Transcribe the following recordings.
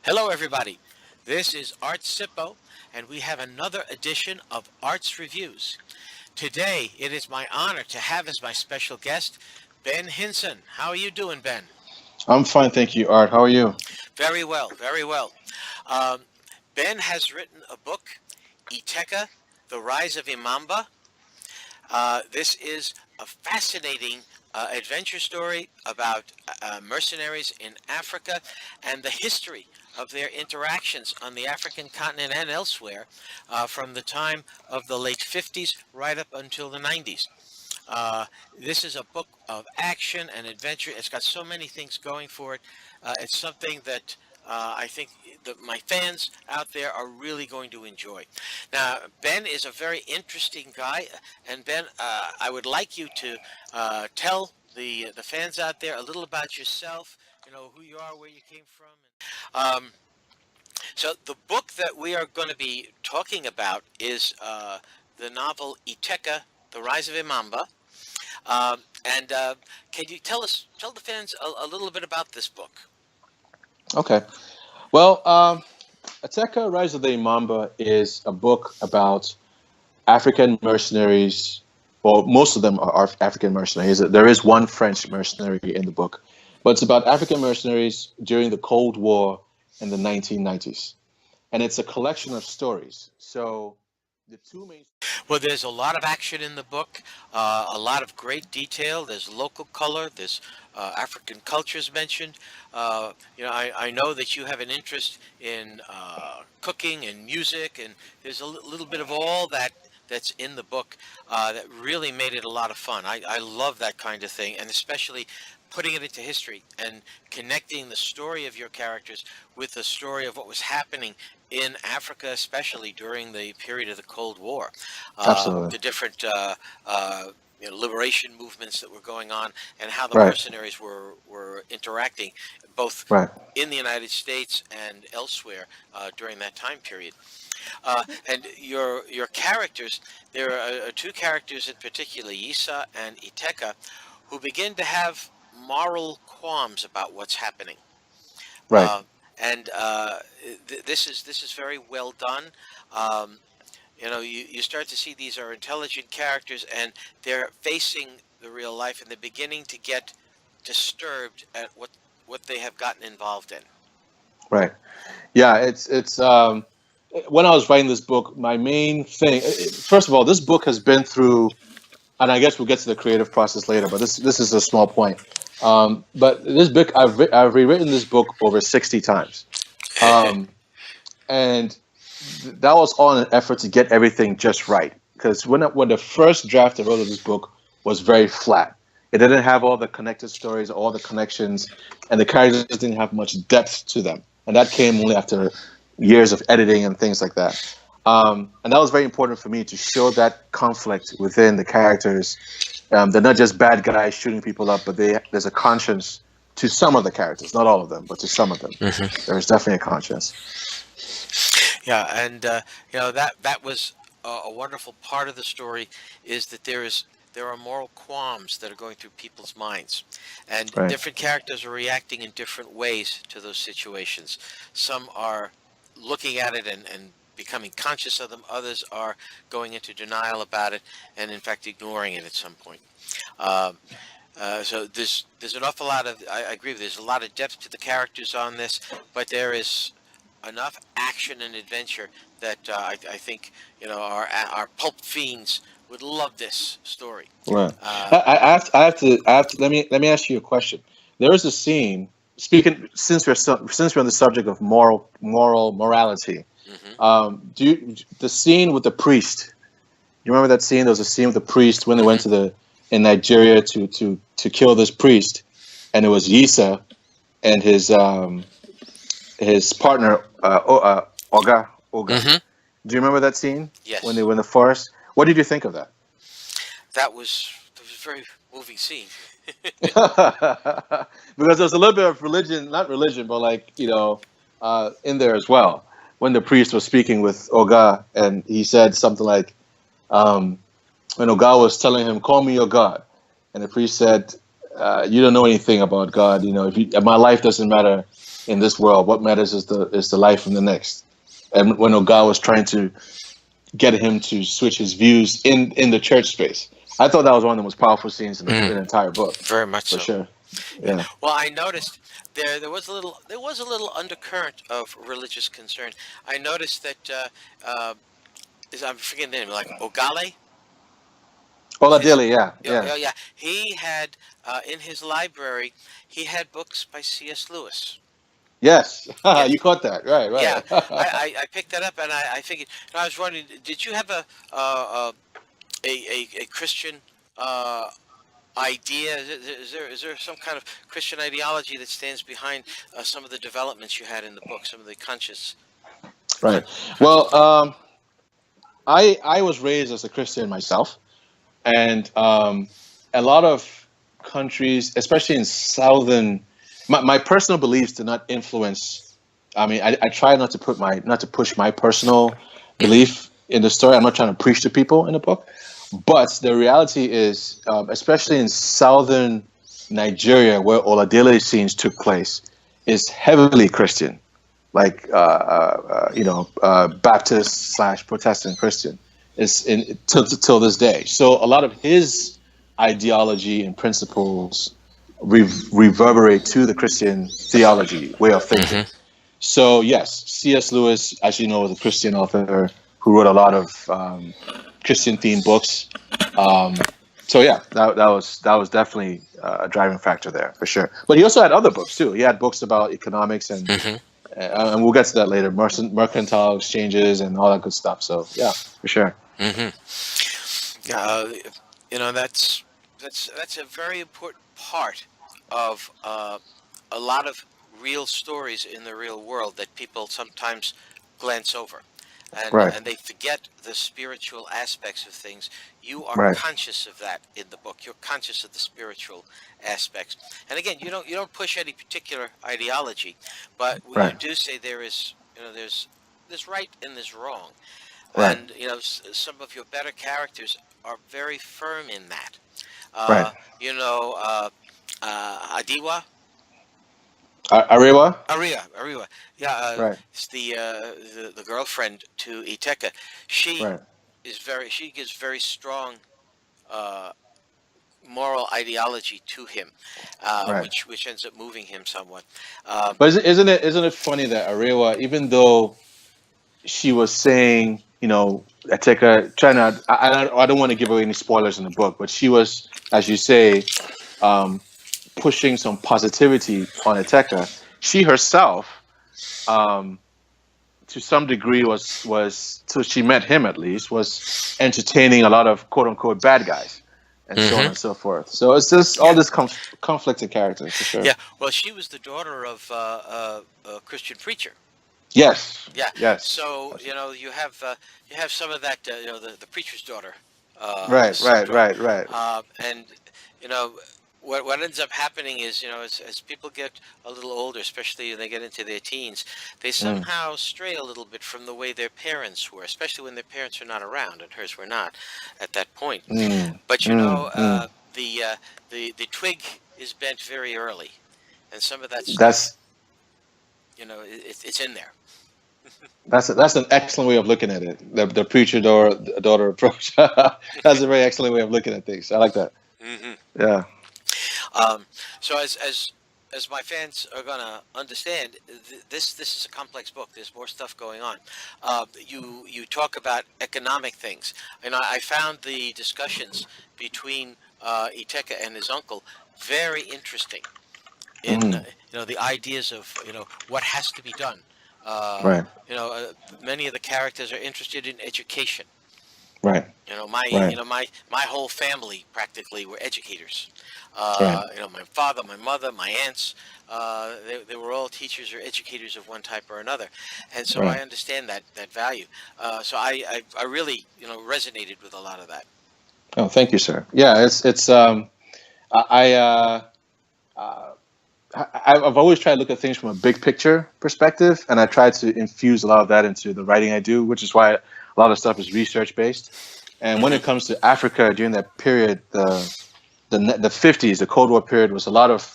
Hello, everybody. This is Art Sippo, and we have another edition of Arts Reviews. Today, it is my honor to have as my special guest Ben Hinson. How are you doing, Ben? I'm fine, thank you, Art. How are you? Very well, very well. Um, Ben has written a book, Eteka, The Rise of Imamba. This is a fascinating adventure story about mercenaries in Africa and the history of their interactions on the African continent and elsewhere from the time of the late 50s right up until the 90s. Uh, this is a book of action and adventure. It's got so many things going for it. It's something that I think my fans out there are really going to enjoy. Now, Ben is a very interesting guy, and Ben, I would like you to tell the fans out there a little about yourself. You know who you are, where you came from. So the book that we are going to be talking about is the novel Eteka, The Rise of Imamba. And can you tell the fans a little bit about this book? Okay. Well, Eteka, Rise of the Imamba is a book about African mercenaries, or most of them are African mercenaries. There is one French mercenary in the book, but it's about African mercenaries during the Cold War in the 1990s. And it's a collection of stories. So the two main. Well, there's a lot of action in the book, a lot of great detail. There's local color. There's African cultures mentioned. I know that you have an interest in cooking and music, and there's a little bit of all that that's in the book that really made it a lot of fun. I love that kind of thing, and especially putting it into history and connecting the story of your characters with the story of what was happening in Africa, especially during the period of the Cold War, Absolutely. the different liberation movements that were going on, and how the Right. mercenaries were interacting, both Right. in the United States and elsewhere during that time period. And your characters, there are two characters in particular, Yisa and Iteka, who begin to have moral qualms about what's happening. Right. Uh, and this is very well done. Um, you start to see these are intelligent characters, and they're facing the real life, and they're beginning to get disturbed at what they have gotten involved in. Right. Yeah. It's when I was writing this book, my main thing. First of all, this book has been through, and I guess we'll get to the creative process later. But this is a small point. But this book, I've rewritten this book over 60 times, um, and that was all in an effort to get everything just right. Because when the first draft I wrote of this book was very flat. It didn't have all the connected stories, all the connections, and the characters didn't have much depth to them. And that came only after years of editing and things like that. And that was very important for me to show that conflict within the characters. They're not just bad guys shooting people up, but there's a conscience to some of the characters, not all of them, but to some of them. There's definitely a conscience. Yeah, and that was a wonderful part of the story is that there are moral qualms that are going through people's minds, and Right. different characters are reacting in different ways to those situations. Some are looking at it and becoming conscious of them. Others are going into denial about it, and in fact ignoring it at some point. Um, so there's an awful lot of I agree with there's a lot of depth to the characters on this, but there is enough action and adventure that I think our pulp fiends would love this story. Right. Uh, Let me ask you a question. There is a scene. Speaking since we're on the subject of morality. mhm. The scene with the priest? You remember that scene? There was a scene with the priest when they went Mhm. to the in Nigeria to kill this priest, and it was Yisa and his partner Oga. Mhm. Do you remember that scene when they Yes, were in the forest? What did you think of that? that was a very moving scene. Because there's a little bit of religion, not religion, but like in there as well. When the priest was speaking with Oga, and he said something like, um, when Oga was telling him, "Call me your God," and the priest said, "You don't know anything about God. If my life doesn't matter. in this world. What matters is the life in the next. And when Oga was trying to get him to switch his views in the church space, I thought that was one of the most powerful scenes in the entire book, Very much for so. sure. Yeah. Yeah. Well, I noticed there was a little undercurrent of religious concern. I noticed that I'm forgetting the name, like Ogale. His Oladili, yeah, Yeah, yeah. yeah, yeah. He had in his library, he had books by C.S. Lewis. Yes, Yes. you caught that. Right, Yeah, right. I picked that up, and I figured. And I was wondering, did you have a Christian uh, idea? Is there some kind of Christian ideology that stands behind some of the developments you had in the book, some of the Right. conscious Well, development? I was raised as a Christian myself, and a lot of countries, especially in southern, my personal beliefs do not influence. I mean, I try not to push my personal Hmm. belief in the story. I'm not trying to preach to people in the book, but the reality is, especially in southern Nigeria, where Oladile scenes took place, is heavily Christian, like Baptist / Protestant Christian. It's in till this day. So a lot of his ideology and principles reverberate to the Christian theology way of thinking. Hmm. So yes, C.S. Lewis, as you know, was a Christian author who wrote a lot of Christian themed books. So yeah, that was definitely a driving factor there for sure. But he also had other books too. He had books about economics Hmm. and we'll get to that later. Mercantile exchanges and all that good stuff. So yeah, for sure. Hmm. Uh, that's a very important part of a lot of real stories in the real world that people sometimes glance over, Right, and they forget the spiritual aspects of things. You are right, conscious of that in the book. You're conscious of the spiritual aspects, and again, you don't push any particular ideology, but you right, do say there is there's right and there's wrong, right, and some of your better characters are very firm in that. right. Uh, Adiwa, Arewa? Aria, yeah, Right, it's the girlfriend to Eteka. She right, she gives very strong uh, moral ideology to him, right. which ends up moving him somewhat. Um, But isn't it funny that Arewa, even though she was saying, Eteka, trying to, I don't want to give away any spoilers in the book, but she was, as you say, um, pushing some positivity on Eteka. She herself, um, to some degree, was till she met him at least, was entertaining a lot of quote unquote bad guys, and so on hmm and so forth. So it's just all Yeah, this conflicted characters for sure. yeah. Well, she was the daughter of a Christian preacher. Yes, Yeah. yes, So you have some of that the preacher's daughter right, right, syndrome, right, right, and you know what ends up happening is as people get a little older, especially when they get into their teens, they mm, somehow stray a little bit from the way their parents were, especially when their parents are not around, and hers were not at that point. mm, But mm, mm. the twig is bent very early, and some of that stuff That's it's in there. that's an excellent way of looking at it. The preacher daughter approach. That's a very excellent way of looking at things. I like that. Hmm. Yeah. Um, so as my fans are gonna understand, this is a complex book. There's more stuff going on. You talk about economic things, and I found the discussions between Eteka and his uncle very interesting. In Mm, the ideas of what has to be done. Uh, right. Many of the characters are interested in education. Right. Right. My whole family practically were educators. Right. My father, my mother, my aunts, they were all teachers or educators of one type or another, and so I Right. understand that value. So I really resonated with a lot of that. Oh, thank you, sir. Yeah, it's I uh, I've always tried to look at things from a big picture perspective, and I try to infuse a lot of that into the writing I do, which is why a lot of stuff is research based. And when Hmm. it comes to Africa during that period, the 50s, the Cold War period, was a lot of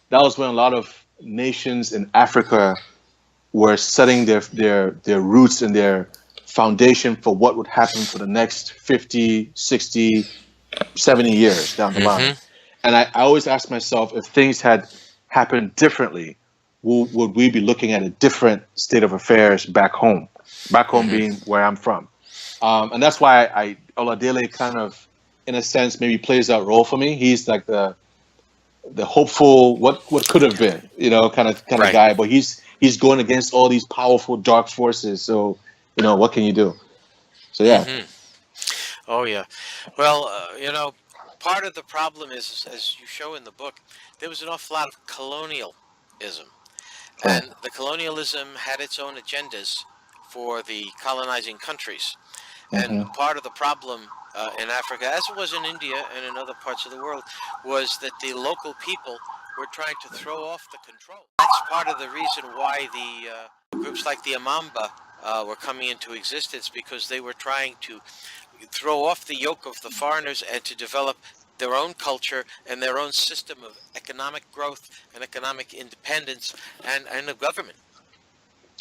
that was when a lot of nations in Africa were setting their roots and their foundation for what would happen for the next 50, 60, 70 years down the line. Mm-hmm. And I always ask myself, if things had happened differently, would we be looking at a different state of affairs back home? Back home Mm-hmm. being where I'm from. And that's why Oladele kind of, in a sense, maybe plays that role for me. He's like the hopeful, what could have been, kind of Right. guy. But he's going against all these powerful dark forces. So, what can you do? So yeah. Mm-hmm. Oh yeah. Well, part of the problem is, as you show in the book, there was an awful lot of colonialism, Right. and the colonialism had its own agendas for the colonizing countries. And Hmm. part of the problem in Africa, as it was in India and in other parts of the world, was that the local people were trying to throw off the control. That's part of the reason why the groups like the Imamba were coming into existence, because they were trying to throw off the yoke of the foreigners and to develop their own culture and their own system of economic growth and economic independence and of government.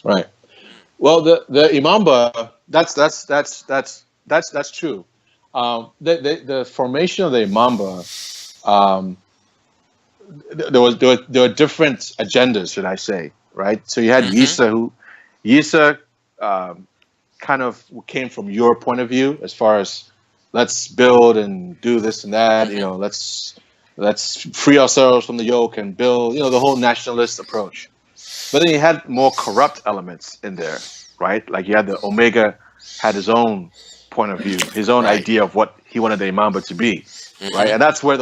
Right. Well, the Imamba, that's true. The formation of the Imamba, um, there were different agendas, should I say, right? So you had Mm-hmm. Yisa kind of came from your point of view, as far as let's build and do this and that, Mm-hmm. let's free ourselves from the yoke and build, the whole nationalist approach. But then you had more corrupt elements in there, right? Like you had the Omega had his own point of view, his own Right. idea of what he wanted the Imamba to be, right? Mm-hmm. And that's where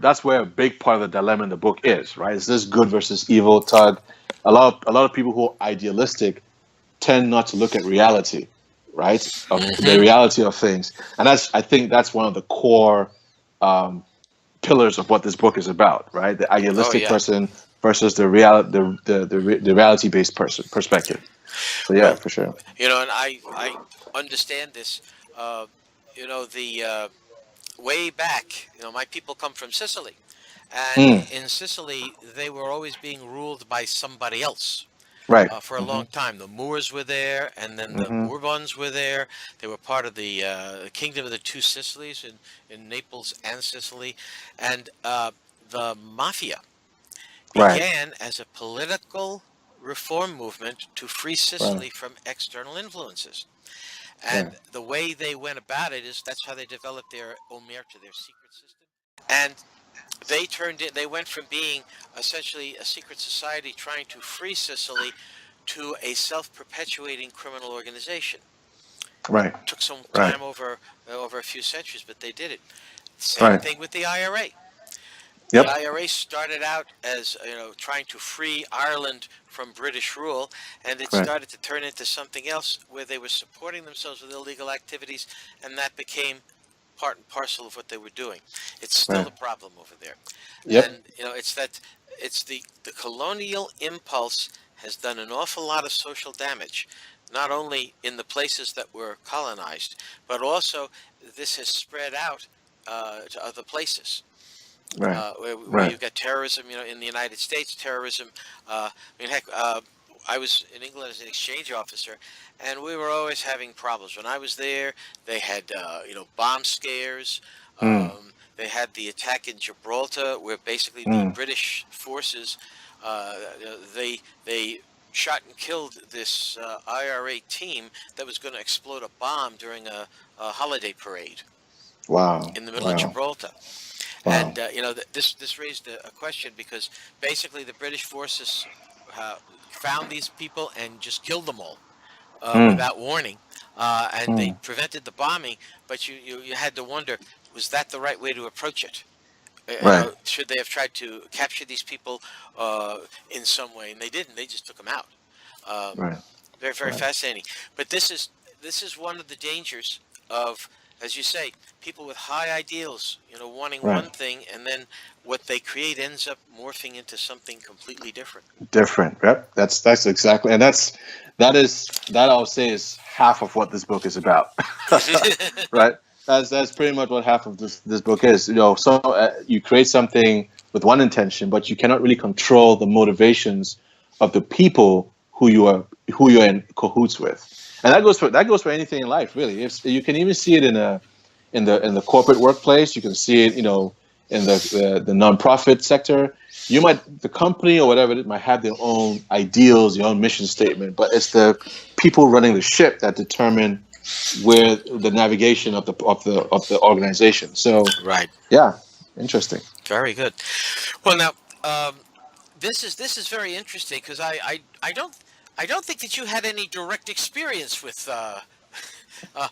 that's where a big part of the dilemma in the book is, right? It's this good versus evil tug. A lot of people who are idealistic tend not to look at reality, right? Of the Mm-hmm. reality of things, and I think that's one of the core um, pillars of what this book is about, right? The Oh idealistic yeah. person versus the reality based perspective. So yeah, Well, for sure. and I understand this. Uh, the way back, my people come from Sicily, and Mm, in Sicily they were always being ruled by somebody else. right. For a Hmm. long time, the Moors were there, and then the Hmm. Bourbons were there. They were part of the kingdom of the two Sicilies in Naples and Sicily, and the mafia Right. began as a political reform movement to free Right. Sicily from external influences. Right. And the way they went about it is that's how they developed their omerta, their secret system. And they went from being essentially a secret society trying to free Sicily to a self-perpetuating criminal organization. Right. Took some Right. time over a few centuries, but they did it. Same Right. thing with the IRA. The Yep. IRA started out as trying to free Ireland from British rule, and it Right. started to turn into something else where they were supporting themselves with illegal activities, and that became part and parcel of what they were doing. It's still Right. a problem over there, Yep. and it's the colonial impulse has done an awful lot of social damage, not only in the places that were colonized, but also this has spread out to other places Right. where Right. you've got terrorism. In the United States, terrorism. I mean, heck, I was in England as an exchange officer, and we were always having problems. When I was there, they had bomb scares. Mm, They had the attack in Gibraltar, where basically the mm, British forces they shot and killed this IRA team that was going to explode a bomb during a holiday parade wow. in the middle of Wow. Gibraltar. Wow. And this raised a question, because basically the British forces uh, found these people and just killed them all Mm, without warning, and they mm, prevented the bombing. But you had to wonder, was that the right way to approach it? right. Should they have tried to capture these people in some way? And they didn't. They just took them out. Um, Right. very, very Right. fascinating. But this is one of the dangers of, as you say, people with high ideals, wanting Right. one thing, and then what they create ends up morphing into something completely different. Different. Yep. That's exactly, and that I'll say is half of what this book is about. Right. That's pretty much what half of this book is. So you create something with one intention, but you cannot really control the motivations of the people who you're in cahoots with. And that goes for anything in life, really. If you can even see it in the corporate workplace, you can see it, in the nonprofit sector. The company or whatever it might have their own ideals, their own mission statement, but it's the people running the ship that determine where the navigation of the organization. So Right. yeah, interesting. Very good. Well, now this is very interesting because I don't think that you had any direct experience with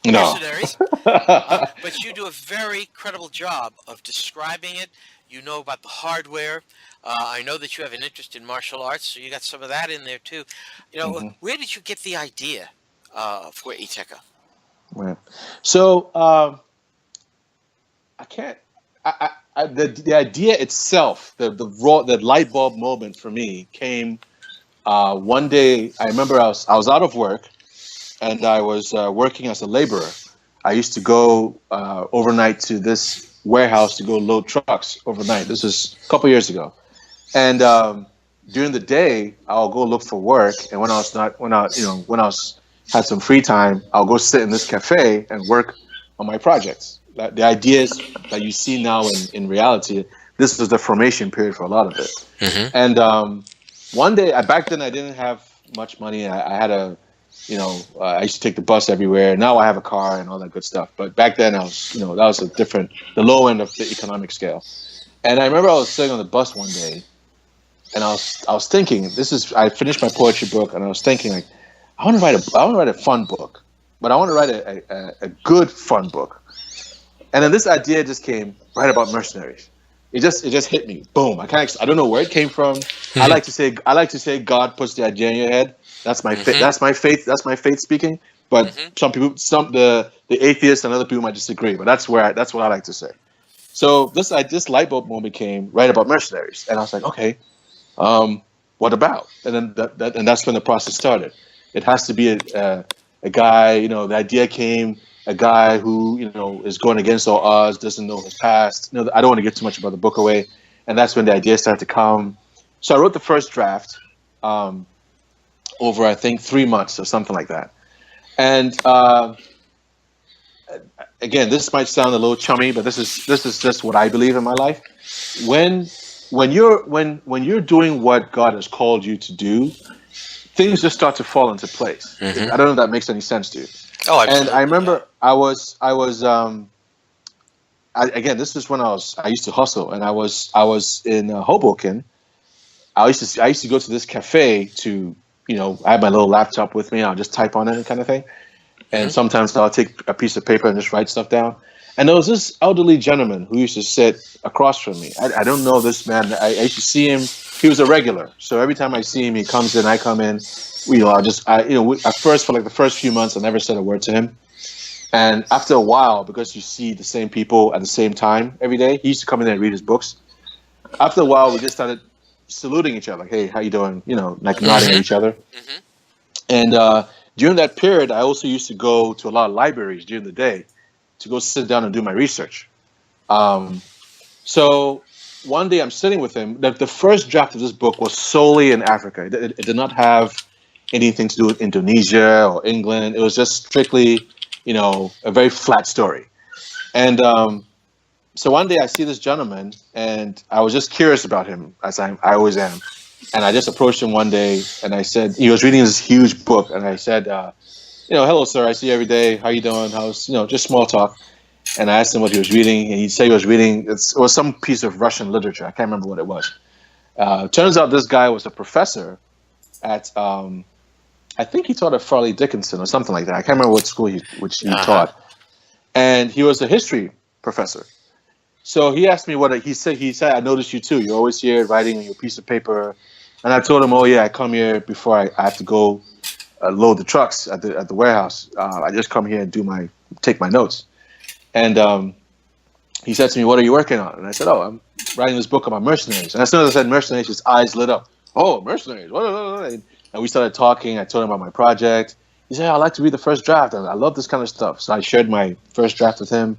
No. mercenaries, but you do a very credible job of describing it. You know about the hardware. I know that you have an interest in martial arts, so you got some of that in there too. Mhm. Where did you get the idea for Eteka? Right. So I can't. The idea itself, the light bulb moment for me came one day. I remember I was out of work, and I was working as a laborer. I used to go overnight to this warehouse to go load trucks overnight. This is a couple years ago, and during the day I'll go look for work. And when I was had some free time, I'll go sit in this cafe and work on my projects. The ideas that you see now in reality, this was the formation period for a lot of it. Mm-hmm. And one day, back then I didn't have much money. I had I used to take the bus everywhere. Now I have a car and all that good stuff. But back then I was, that was the low end of the economic scale. And I remember I was sitting on the bus one day, and I was thinking, I finished my poetry book, and I was thinking, like, I want to write a fun book, but I want to write a good fun book. And then this idea just came right about mercenaries. It just hit me. Boom. I don't know where it came from. I like to say God puts the idea in your head. That's my faith. That's my faith. That's my faith speaking. But some people, the atheists and other people might disagree. But that's what I like to say. So this light bulb moment came right about mercenaries, and I was like, okay, what about? And then that's when the process started. It has to be a guy. The idea came. A guy who is going against all odds, doesn't know his past. I don't want to give too much about the book away, and that's when the ideas started to come. So I wrote the first draft over, I think, 3 months or something like that. And again, this might sound a little chummy, but this is just what I believe in my life. When you're doing what God has called you to do, things just start to fall into place. I don't know if that makes any sense to you. Oh, absolutely. And I remember again, this is when I used to hustle, and I was in Hoboken. I used to go to this cafe to, I had my little laptop with me. I'll just type on it kind of thing. And sometimes I'll take a piece of paper and just write stuff down. And there was this elderly gentleman who used to sit across from me. I don't know this man. I used to see him. He was a regular. So every time I see him, he comes in, I come in. At first, for like the first few months, I never said a word to him. And after a while, because you see the same people at the same time every day, he used to come in and read his books. After a while, we just started saluting each other, like, hey, how you doing? Like nodding at each other. And during that period, I also used to go to a lot of libraries during the day to go sit down and do my research. So one day I'm sitting with him. The first draft of this book was solely in Africa. It did not have anything to do with Indonesia or England. It was just strictly, a very flat story. And so one day I see this gentleman, and I was just curious about him, as I always am. And I just approached him one day, and I said, he was reading this huge book, and I said, hello, sir, I see you every day. How you doing? How's, just small talk. And I asked him what he was reading, and he said he was reading, it was some piece of Russian literature. I can't remember what it was. Turns out this guy was a professor at, I think he taught at Farley Dickinson or something like that. I can't remember what school he taught. And he was a history professor. So he asked me he said, I noticed you too. You're always here writing on your piece of paper. And I told him, oh yeah, I come here before I have to go load the trucks at the warehouse. I just come here and take my notes. And he said to me, what are you working on? And I said, oh, I'm writing this book about mercenaries. And as soon as I said mercenaries, his eyes lit up. Oh, mercenaries. And we started talking. I told him about my project. He said, I'd like to read the first draft. I love this kind of stuff. So I shared my first draft with him.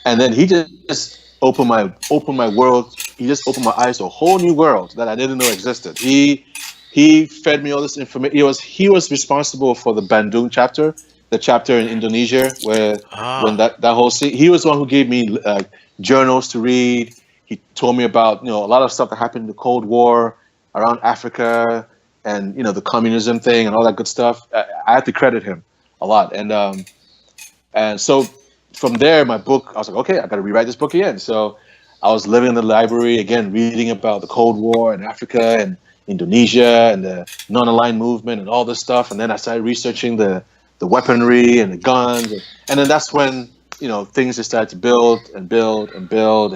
And then he just opened my world. He just opened my eyes to a whole new world that I didn't know existed. He fed me all this information. He was responsible for the Bandung chapter, the chapter in Indonesia where when Ah, that whole scene. He was the one who gave me journals to read. He told me about a lot of stuff that happened in the Cold War around Africa and the communism thing and all that good stuff. I have to credit him a lot. And so from there, my book, I was like, okay, I got to rewrite this book again. So I was living in the library again, reading about the Cold War and Africa and Indonesia and the non-aligned movement and all this stuff. And then I started researching the weaponry and the guns. And then that's when, things just started to build and build and build.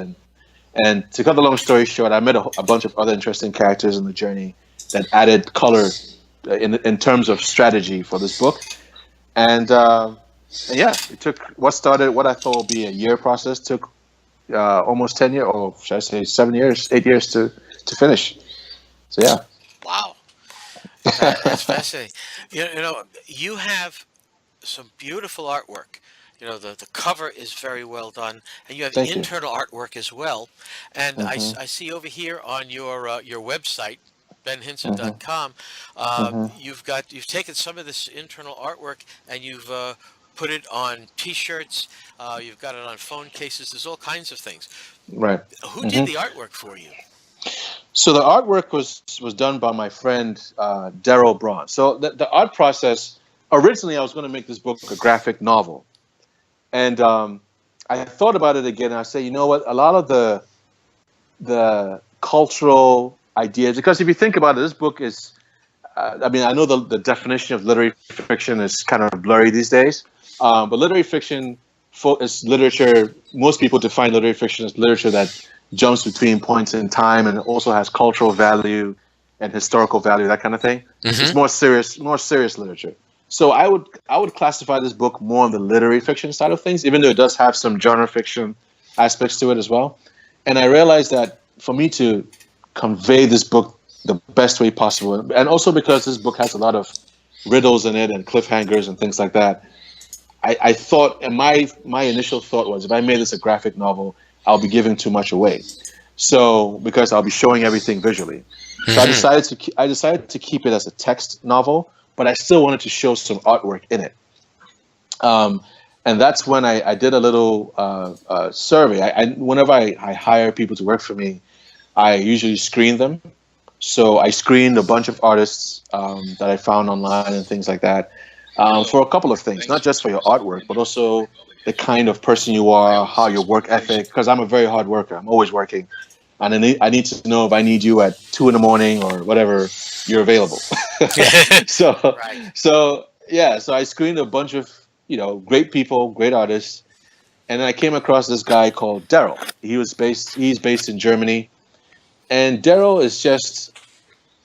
And to cut the long story short, I met a bunch of other interesting characters in the journey that added color in terms of strategy for this book. And yeah, it took what I thought would be a year process took almost 10 years, or should I say 7 years, 8 years to finish. So yeah. wow. That's fascinating. You have some beautiful artwork. The cover is very well done, and you have Thank you. internal artwork as well. And Hmm. I see over here on your website, Hmm. benhinson.com, Hmm. you've taken some of this internal artwork and you've put it on T-shirts. You've got it on phone cases. There's all kinds of things. Right. Who did Hmm. the artwork for you? So the artwork was done by my friend Daryl Braun. So the art process, originally I was going to make this book a graphic novel. And I thought about it again. And I say, you know what? A lot of the cultural ideas, because if you think about it, this book is. I mean, I know the definition of literary fiction is kind of blurry these days, but literary fiction is literature. Most people define literary fiction as literature that jumps between points in time and also has cultural value and historical value, that kind of thing. It's Hmm. more serious literature. So I would classify this book more on the literary fiction side of things, even though it does have some genre fiction aspects to it as well. And I realized that for me to convey this book the best way possible, and also because this book has a lot of riddles in it and cliffhangers and things like that, I thought, and my initial thought was, if I made this a graphic novel, I'll be giving too much away. So because I'll be showing everything visually, so Hmm. I decided to keep it as a text novel, but I still wanted to show some artwork in it. Um, and that's when I did a little survey. Whenever I hire people to work for me, I usually screen them. So I screened a bunch of artists that I found online and things like that for a couple of things, not just for your artwork, but also the kind of person you are, how your work ethic. Because I'm a very hard worker. I'm always working, and I need to know if I need you at 2 in the morning or whatever, you're available. so Right. so yeah, so I screened a bunch of great people, great artists, and then I came across this guy called Daryl. He's based in Germany, and Daryl is just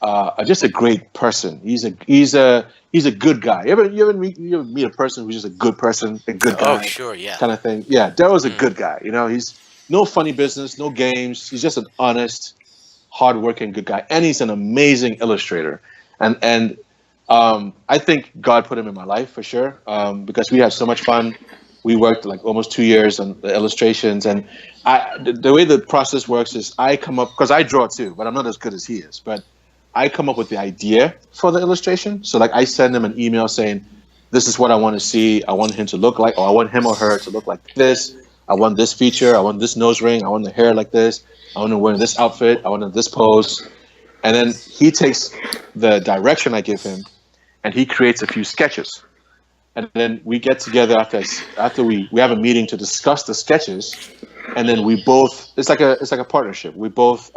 a great person. He's a good guy. You ever meet a person who's just a good person, a good Oh, guy, sure. Yeah. kind of thing? Yeah, Daryl's a Mm. good guy. He's no funny business, no games. He's just an honest, hardworking, good guy, and he's an amazing illustrator. And I think God put him in my life for sure because we had so much fun. We worked like almost 2 years on the illustrations, and the way the process works is I come up because I draw too, but I'm not as good as he is. But I come up with the idea for the illustration. So like I send him an email saying, "This is what I want to see. I want him to look like, or I want him or her to look like this. I want this feature. I want this nose ring. I want the hair like this. I want to wear this outfit. I want this pose." And then he takes the direction I give him, and he creates a few sketches. And then we get together after we have a meeting to discuss the sketches, and then we both it's like a partnership. We both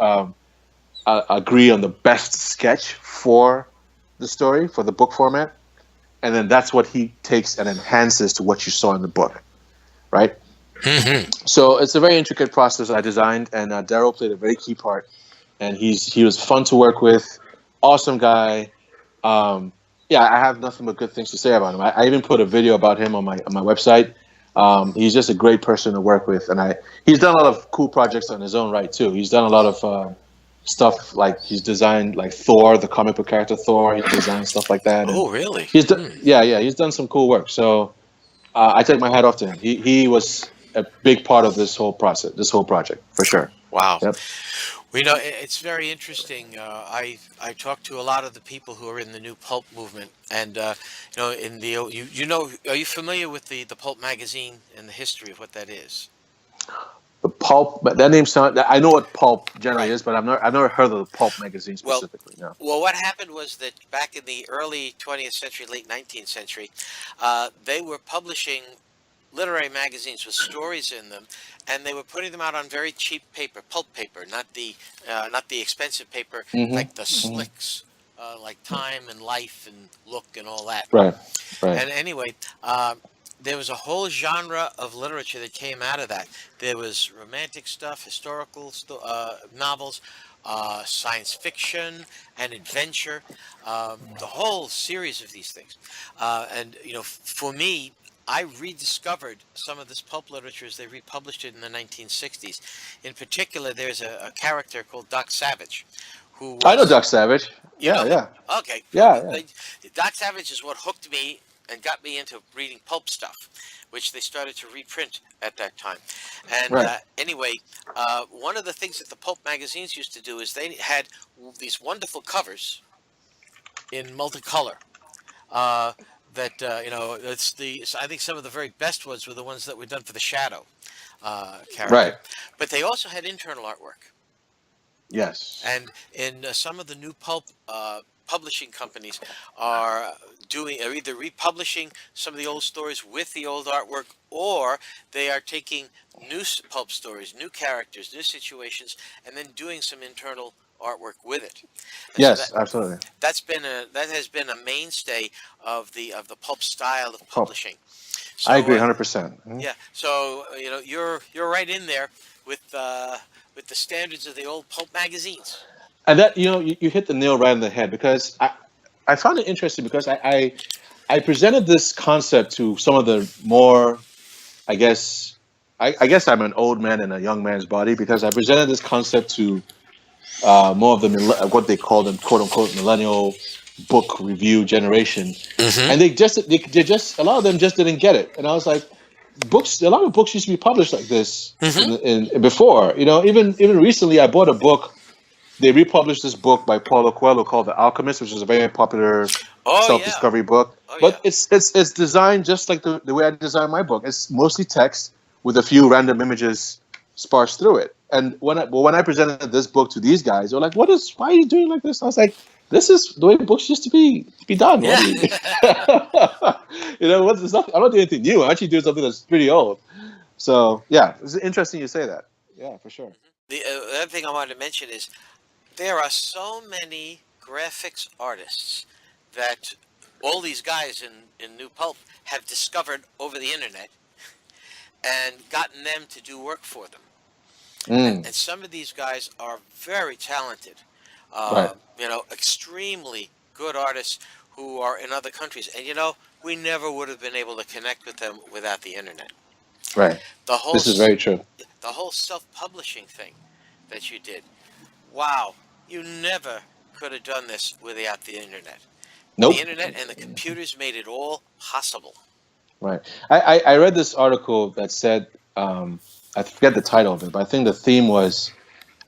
agree on the best sketch for the story for the book format, and then that's what he takes and enhances to what you saw in the book, right? Hmm. So it's a very intricate process I designed, and Daryl played a very key part, and he was fun to work with, awesome guy. Um, yeah, I have nothing but good things to say about him. I even put a video about him on my website. He's just a great person to work with, and he's done a lot of cool projects on his own right too. He's done a lot of stuff like he's designed like Thor, the comic book character Thor. He designed stuff like that, and Oh, really? he's done Hmm. yeah, he's done some cool work. So I take my hat off to him. He was a big part of this whole process, this whole project, for sure. Wow. Yep. We know it's very interesting. I talked to a lot of the people who are in the new pulp movement, and in the are you familiar with the pulp magazine and the history of what that is? The pulp, but that name sound. I know what pulp generally Right. is, but I've never heard of the pulp magazine Well, specifically. No. what happened was that back in the early 20th century, late 19th century, they were publishing literary magazines with stories in them, and they were putting them out on very cheap paper, pulp paper, not the expensive paper Hmm. like the Hmm. slicks, like Time and Life and Look and all that. Right. Right. And anyway, there was a whole genre of literature that came out of that. There was romantic stuff, historical novels, science fiction, and adventure. The whole series of these things. And for me, I rediscovered some of this pulp literature as they republished it in the 1960s. In particular, there's a character called Doc Savage, who I know was, Doc Savage. you Yeah. know him? Yeah. Okay. Yeah. Yeah. Doc Savage is what hooked me and got me into reading pulp stuff, which they started to reprint at that time. And Right. anyway, one of the things that the pulp magazines used to do is they had these wonderful covers in multicolor. Uh, that I think some of the very best ones were the ones that were done for the Shadow Right. character, but they also had internal artwork. Yes. And in some of the new pulp publishing companies are are either republishing some of the old stories with the old artwork, or they are taking pulp stories, new characters, new situations, and then doing some internal artwork with it. And so Yes. Absolutely. that has been a mainstay of the pulp style of Pulp. publishing. I So agree 100%. yeah, so you're right in there with the standards of the old pulp magazines. And that you hit the nail right on the head, because I found it interesting because I presented this concept to some of the more, I guess, I guess I'm an old man in a young man's body, because I presented this concept to more of the what they call them, quote unquote, millennial book review generation, Hmm. and they just, a lot of them just didn't get it. And I was like, a lot of books used to be published like this Hmm. in before. Even recently, I bought a book. They republished this book by Paulo Coelho called The Alchemist, which is a very popular Oh yeah, self-discovery book. oh yeah. But it's designed just like the way I designed my book. It's mostly text with a few random images sparse through it. And when I presented this book to these guys, they were like, why are you doing like this?" I was like, "This is the way books used to be done. What Yeah. do you it's not, I'm not doing anything new. I'm actually doing something that's pretty old." So yeah, it's interesting you say that. Yeah, for sure. The other thing I wanted to mention is there are so many graphics artists that all these guys in New Pulp have discovered over the internet and gotten them to do work for them. Mm, And some of these guys are very talented, right, extremely good artists who are in other countries. And we never would have been able to connect with them without the internet. right. The whole This is very true. the whole self-publishing thing that you did. Wow, you never could have done this without the internet. The Nope. internet and the computers made it all possible. Right. I read this article that said, I forget the title of it, but I think the theme was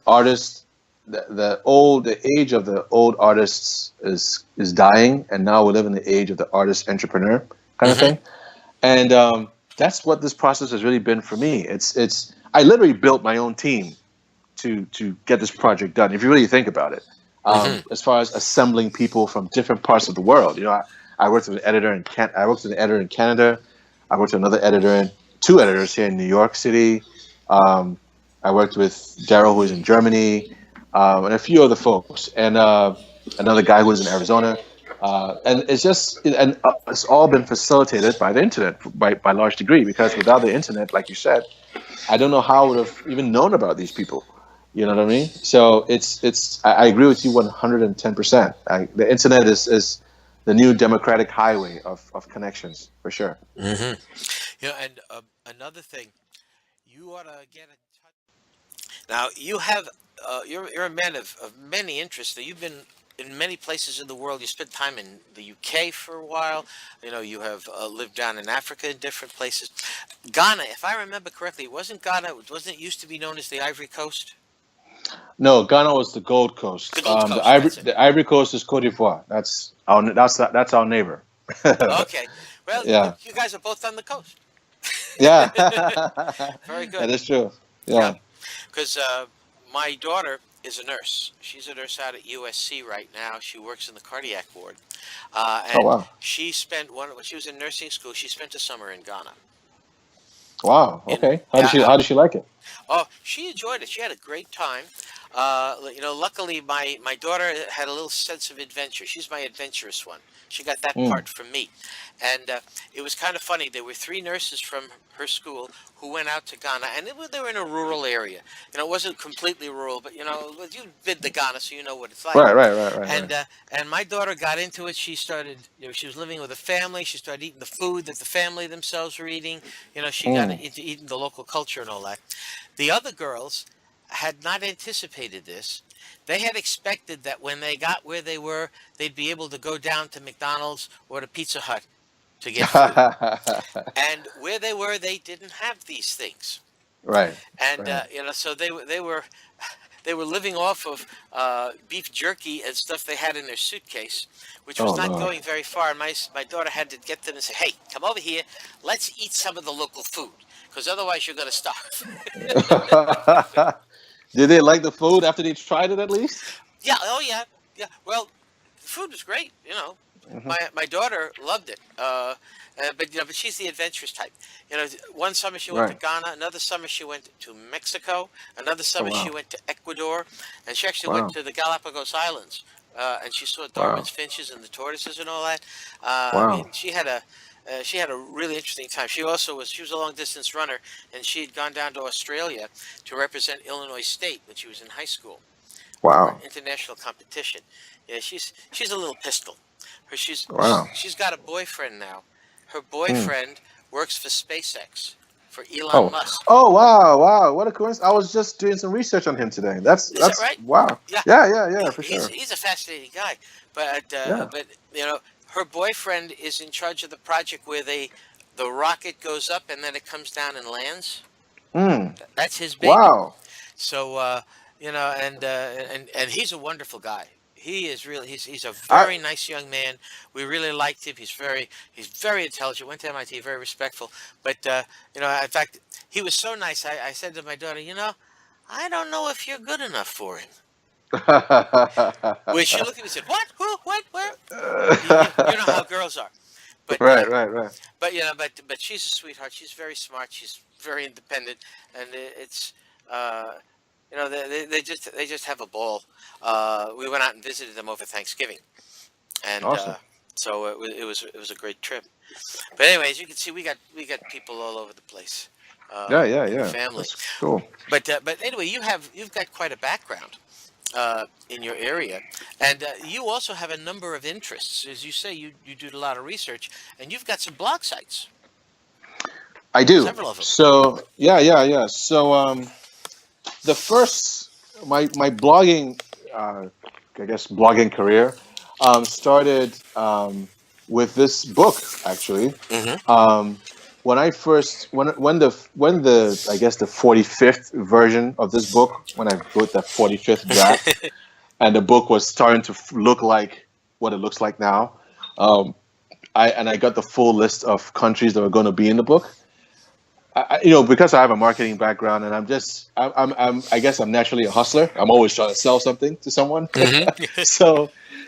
artists. The age of the old artists is dying, and now we live in the age of the artist entrepreneur kind of Hmm. thing. And that's what this process has really been for me. It's I literally built my own team to get this project done. If you really think about it, Hmm. as far as assembling people from different parts of the world, I worked with an editor in I worked with an editor in Canada. I worked with another editor in two editors here in New York City. Um, I worked with Daryl, who is in Germany, and a few other folks, and another guy who is in Arizona. And it's all been facilitated by the internet by large degree, because without the internet, like you said, I don't know how I would have even known about these people. You know what I mean? So I agree with you 110%. The internet is the new democratic highway of connections, for sure. Hmm. And another thing, you ought to get in touch. Now, you're a man of many interests. You've been in many places in the world. You spent time in the UK for a while. You have lived down in Africa in different places. Ghana, if I remember correctly, wasn't it used to be known as the Ivory Coast? No, Ghana was the Gold Coast. The Gold The Coast, Ivory that's it. the Ivory Coast is Cote d'Ivoire. That's our neighbor. Okay. Well, Yeah, you guys are both on the coast. yeah, Very good. that is true. Yeah. Yeah. Because my daughter is a nurse. She's a nurse out at USC right now. She works in the cardiac ward. Oh And wow, when she was in nursing school, she spent a summer in Ghana. wow. In Okay, yeah, how did she like it? oh, she enjoyed it. She had a great time. Luckily, my daughter had a little sense of adventure. She's my adventurous one. She got that Mm. part from me, and it was kind of funny. There were three nurses from her school who went out to Ghana, and they were in a rural area. It wasn't completely rural, but you've been to Ghana, so you know what it's like. Right, right, right, right, right. And my daughter got into it. She started, she was living with a family. She started eating the food that the family themselves were eating. She got Mm. into eating the local culture and all that. The other girls had not anticipated this. They had expected that when they got where they were, they'd be able to go down to McDonald's or to Pizza Hut to get food. And where they were, they didn't have these things. Right, And right. so they were living off of beef jerky and stuff they had in their suitcase, which Oh was not Lord. going very far. And my daughter had to get them and say, "Hey, come over here. Let's eat some of the local food, because otherwise you're going to starve." Did they like the food after they tried it at least? Yeah. Oh yeah. Yeah. Well, the food was great. Hmm. My daughter loved it. But she's the adventurous type. One summer she went to Right. Ghana. Another summer she went to Mexico. Another Oh summer she wow. went to Ecuador, and she actually went Wow. to the Galapagos Islands. And she saw Darwin's Wow. finches and the tortoises and all that. I mean, Wow. she had a really interesting time. She was a long distance runner, and she had gone down to Australia to represent Illinois State when she was in high school for an Wow. international competition. Yeah, she's a little pistol. Wow. She's got a boyfriend now. Her Hmm. boyfriend works for SpaceX for Elon Oh. Musk. Oh wow. Wow. What a coincidence. I was just doing some research on him today. Is that That's right? wow. Yeah, Yeah. Yeah. Yeah. For he's sure. he's a fascinating guy. But Yeah. her boyfriend is in charge of the project where the rocket goes up and then it comes down and lands. Hmm. That's his baby. Wow. So and he's a wonderful guy. He is really he's a I. very nice young man. We really liked him. He's very intelligent. Went to MIT, very respectful. But in fact, he was so nice. I said to my daughter, I don't know if you're good enough for him. Where she looked at me and said, "What? Who? What? Where?" You know how girls are. But Right. Right. Right. but she's a sweetheart. She's very smart. She's very independent, and it's they just have a ball. We went out and visited them over Thanksgiving, and Awesome. so it was a great trip. But anyway, as you can see, we got people all over the place Yeah. Yeah. in the Yeah. family. That's cool. But anyway, you've got quite a background in your area, and you also have a number of interests. As you say, you do a lot of research, and you've got some blog sites, I do. several of them. So yeah. Yeah. Yeah. So the first my blogging I guess blogging career started with this book actually. Hmm. Um, when I first when the I guess the 45th version of this book, when I wrote the 45th draft, and the book was starting to look like what it looks like now, um, I got the full list of countries that were going to be in the book. Because I have a marketing background, and I guess I'm naturally a hustler. I'm always trying to sell something to someone. Hmm.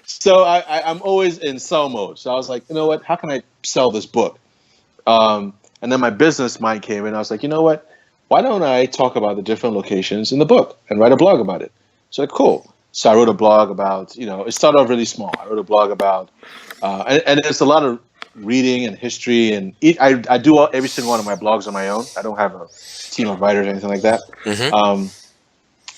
so I'm always in sell mode. So I was like, you know what? How can I sell this book? And then my business mind came in. I was like, you know what? Why don't I talk about the different locations in the book and write a blog about it? So cool. So I wrote a blog about, it started off really small. I wrote a blog about, and there's a lot of reading and history, and I do every single one of my blogs on my own. I don't have a team of writers or anything like that. Hmm.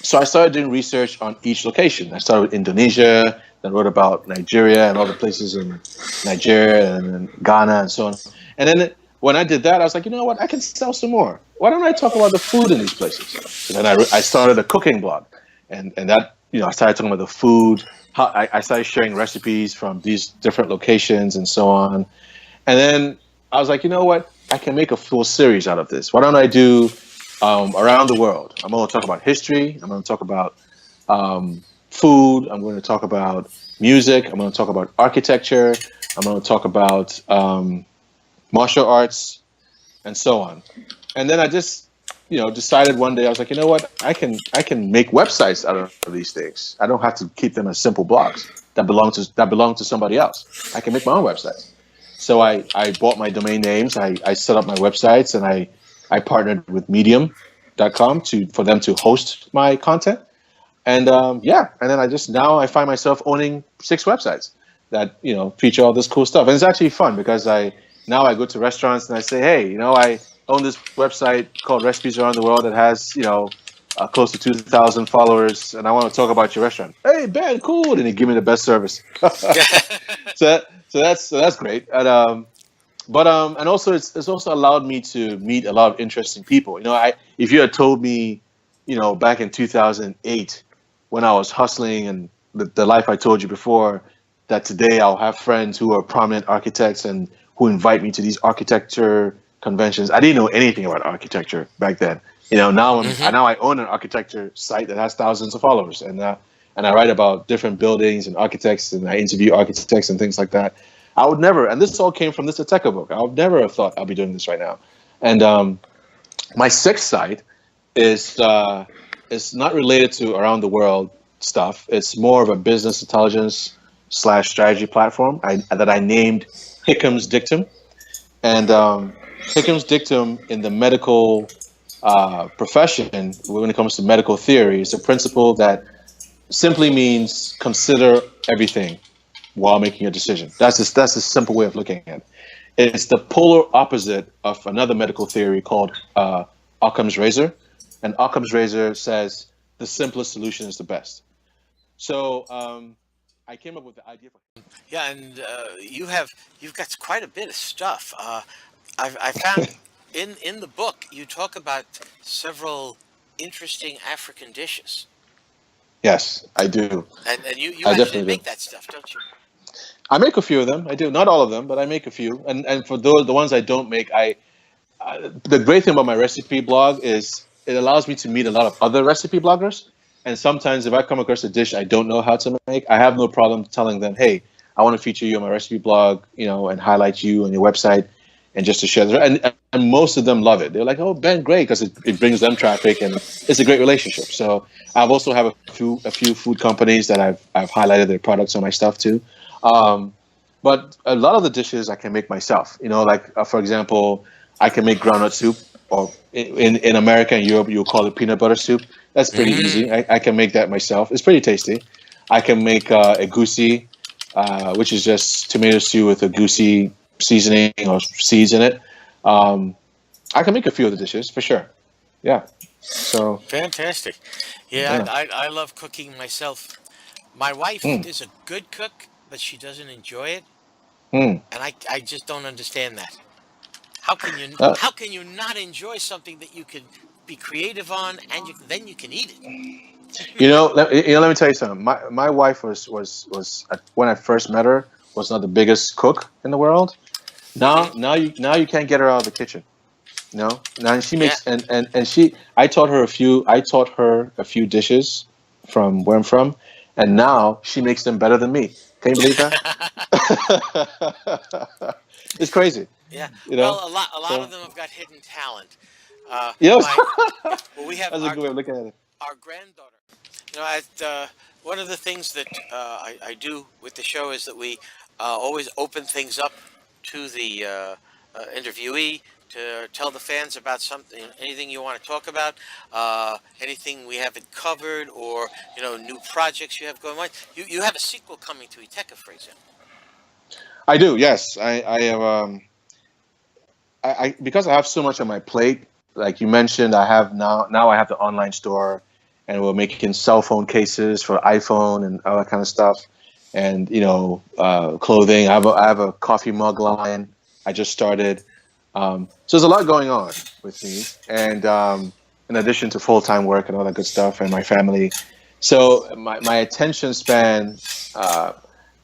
So I started doing research on each location. I started with Indonesia, then wrote about Nigeria and all the places in Nigeria and then Ghana and so on. And then when I did that, I was like, you know what? I can sell some more. Why don't I talk about the food in these places? And then I started a cooking blog, and that I started talking about the food, how I started sharing recipes from these different locations and so on. And then I was like, you know what? I can make a full series out of this. Why don't I do around the world? I'm going to talk about history. I'm going to talk about food. I'm going to talk about music. I'm going to talk about architecture. I'm going to talk about martial arts and so on. And then I just, decided one day I was like, you know what? I can make websites out of these things. I don't have to keep them as simple blogs that belong to somebody else. I can make my own websites. So I bought my domain names. I set up my websites, and I partnered with Medium.com for them to host my content. And and then now I find myself owning 6 websites that feature all this cool stuff. And it's actually fun because I go to restaurants and I say, hey, I own this website called Recipes Around the World that has close to 2,000 followers, and I want to talk about your restaurant. Hey, Ben, cool, and they give me the best service. So that's great. And also it's also allowed me to meet a lot of interesting people. If you had told me, back in 2008 when I was hustling and the life I told you before, that today I'll have friends who are prominent architects and who invite me to these architecture conventions. I didn't know anything about architecture back then. Now I own an architecture site that has thousands of followers, and I write about different buildings and architects, and I interview architects and things like that. I would never, and this all came from this Eteka book. I would never have thought I'll be doing this right now. And my 6th site is not related to around the world stuff. It's more of a business intelligence / strategy platform that I named Hickham's Dictum. And Hickham's Dictum in the medical profession, when it comes to medical theory, is a principle that simply means consider everything while making a decision. That's a simple way of looking at it. It's the polar opposite of another medical theory called Occam's razor. And Occam's razor says the simplest solution is the best. So I came up with the idea for. Yeah, and you've got quite a bit of stuff. I found in the book you talk about several interesting African dishes, Yes, I do. and you I actually definitely do. make that stuff, don't you? I make a few of them. I do, not all of them, but I make a few. And for the ones I don't make, the great thing about my recipe blog is it allows me to meet a lot of other recipe bloggers. And sometimes if I come across a dish I don't know how to make, I have no problem telling them, hey, I want to feature you on my recipe blog, and highlight you on your website, and just to share. And most of them love it. They're like, oh, Ben, great, because it brings them traffic, and it's a great relationship. So I've also have a few food companies that I've highlighted their products on my stuff too. But a lot of the dishes I can make myself. Like for example, I can make groundnut soup, or in America and Europe you'll call it peanut butter soup. That's pretty easy. I can make that myself. It's pretty tasty. I can make egusi, which is just tomato stew with egusi seasoning or seeds in it. I can make a few of the dishes for sure. Yeah. So Fantastic. Yeah, yeah. I love cooking myself. My wife Mm, is a good cook, but she doesn't enjoy it, mm. and I just don't understand that. Uh, How can you not enjoy something that you can be creative on, and then you can eat it? let me tell you something. My wife was when I first met her, was not the biggest cook in the world. Hmm. Now you can't get her out of the kitchen. Now she Yeah. makes and she I taught her a few dishes from where I'm from, and now she makes them better than me. Can you believe that? It's crazy, Yeah. you know. Well, a lot of So them have got hidden talent. Uh, yeah, my well, we have that's a good way of looking at it. our granddaughter. One of the things that I do with the show is that we always open things up to the interviewee to tell the fans about something, anything you want to talk about, anything we haven't covered, or new projects you have going on. You have a sequel coming to Eteka, for example. I do. Yes, I have. Because I have so much on my plate. Like you mentioned, I have now I have the online store, and we're making cell phone cases for iPhone and all that kind of stuff, and clothing. I have a coffee mug line. I just started. So there's a lot going on with me, and in addition to full time work and all that good stuff, and my family. So my attention span uh,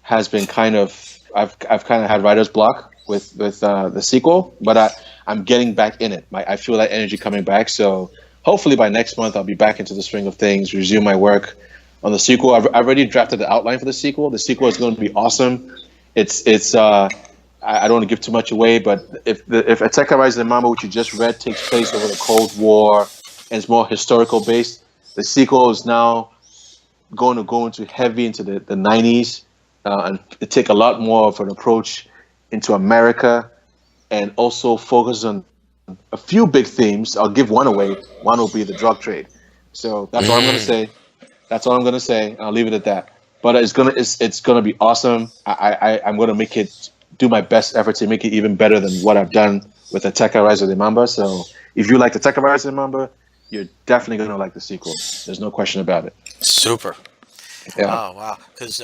has been kind of I've kind of had writer's block with the sequel, but I'm getting back in it. I feel that energy coming back. So hopefully by next month I'll be back into the swing of things, resume my work on the sequel. I've already drafted the outline for the sequel. The sequel is going to be awesome. It's I don't want to give too much away, but if Eteka Rise of the Imamba, which you just read, takes place over the Cold War and is more historical based, the sequel is now going to go into heavy into the 90s and take a lot more of an approach into America and also focus on a few big themes. I'll give one away. One will be the drug trade. So that's all I'm going to Mm. say. That's all I'm going to say. I'll leave it at that. But it's gonna be awesome. I'm gonna make it do my best effort to make it even better than what I've done with Eteka Rise of the Mamba. So if you like Eteka Rise of the Mamba, you're definitely gonna like the sequel. There's no question about it. Super. Yeah. Oh wow, because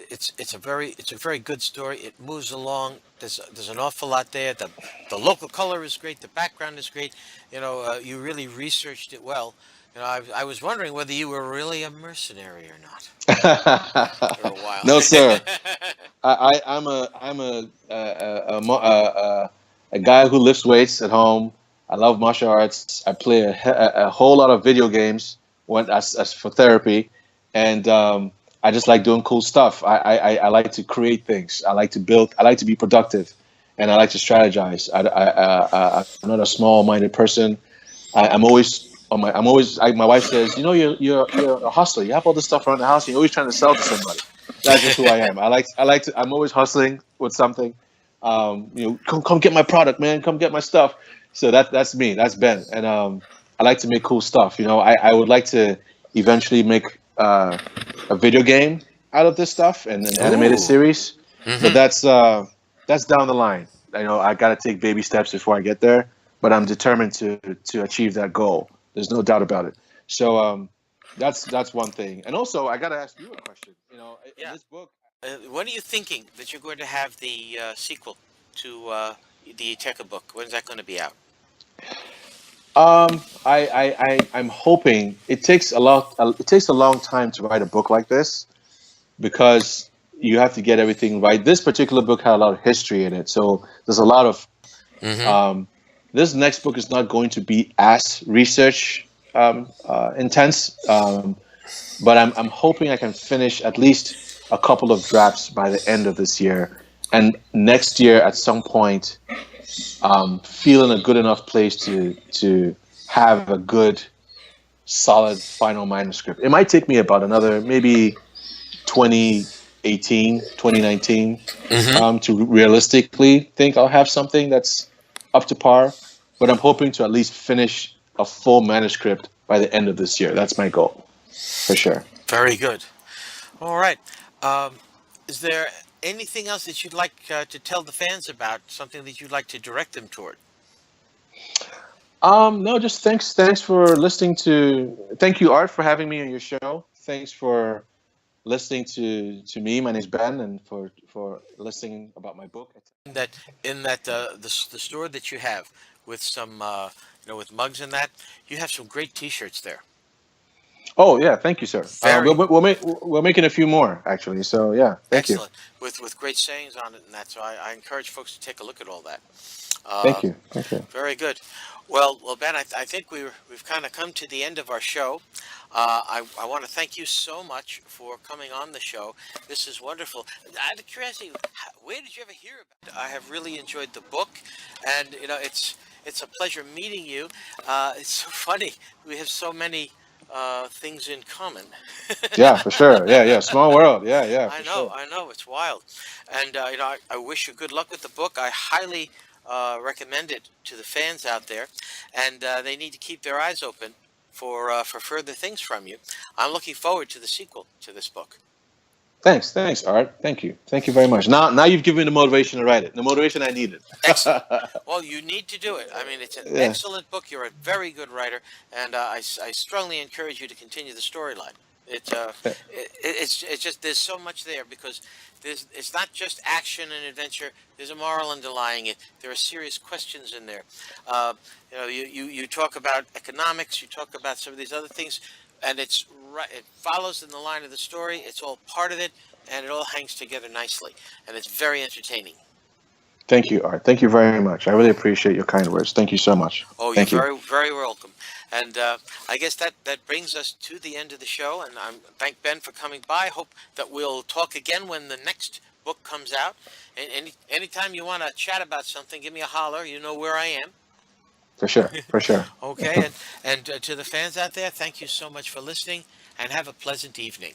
it's a very good story. It moves along. There's an awful lot there. The local color is great. The background is great. You really researched it well. I was wondering whether you were really a mercenary or not for a while. No, sir. I'm a guy who lifts weights at home. I love martial arts. I play a whole lot of video games as for therapy, and I just like doing cool stuff. I like to create things. I like to build. I like to be productive, and I like to strategize. I'm not a small-minded person. I'm always on my. I'm always. My wife says, you're a hustler. You have all this stuff around the house. And you're always trying to sell to somebody. That's just who I am. I like to. I'm always hustling with something. Come get my product, man. Come get my stuff. So that's me. That's Ben. And I like to make cool stuff. I would like to eventually make a video game out of this stuff and an animated Ooh. series. But Hmm. that's down the line. I got to take baby steps before I get there, but I'm determined to achieve that goal. There's no doubt about it. So that's one thing. And also, I got to ask you a question. In Yeah. this book, When are you thinking that you're going to have the sequel to the Eteka book? When's that going to be out? I'm hoping it takes a lot. It takes a long time to write a book like this because you have to get everything right. This particular book had a lot of history in it, so there's a lot of Hmm. um, this next book is not going to be as research intense, but I'm hoping I can finish at least a couple of drafts by the end of this year, and next year at some point, feel in a good enough place to have a good, solid final manuscript. It might take me about another maybe 2018, 2019 Hmm. to realistically think I'll have something that's up to par. But I'm hoping to at least finish a full manuscript by the end of this year. That's my goal, for sure. Very good. All right. Um, is there anything else that you'd like to tell the fans about? Something that you'd like to direct them toward? No, just thanks for listening to. Thank you, Art, for having me on your show. Thanks for listening to me. My name's Ben, and for listening about my book. That in that the store that you have with some with mugs and that you have some great T-shirts there. Oh yeah, thank you, sir. Very We're making a few more actually. So yeah, thank you, excellent with great sayings on it and that. So I encourage folks to take a look at all that. Uh, thank you, thank you. Very good. Well, Ben, I think we've kind of come to the end of our show. I want to thank you so much for coming on the show. This is wonderful. Out of curiosity, where did you ever hear about it? I have really enjoyed the book, and it's a pleasure meeting you. It's so funny. We have so many things in common. Yeah, for sure. Yeah, yeah. Small world. Yeah, yeah, for sure. I know, it's wild, and I wish you good luck with the book. I highly recommend it to the fans out there, and they need to keep their eyes open for further things from you. I'm looking forward to the sequel to this book. Thanks, Art. Thank you very much. Now you've given me the motivation to write it. The motivation I needed. Excellent. Well, you need to do it. I mean, it's an Yeah. excellent book. You're a very good writer, and I strongly encourage you to continue the storyline. It's just there's so much there because it's not just action and adventure. There's a moral underlying it. There are serious questions in there. Uh, you talk about economics. You talk about some of these other things. and it's right. It follows in the line of the story. It's all part of it, and it all hangs together nicely, and it's very entertaining. Thank you, Art. Thank you very much. I really appreciate your kind words. Thank you so much. Oh, you're Thank you. very, very welcome. And I guess that brings us to the end of the show. And I thank Ben for coming by. Hope that we'll talk again when the next book comes out. And anytime you want to chat about something, give me a holler. You know where I am. For sure. For sure. Okay. And to the fans out there, thank you so much for listening, and have a pleasant evening.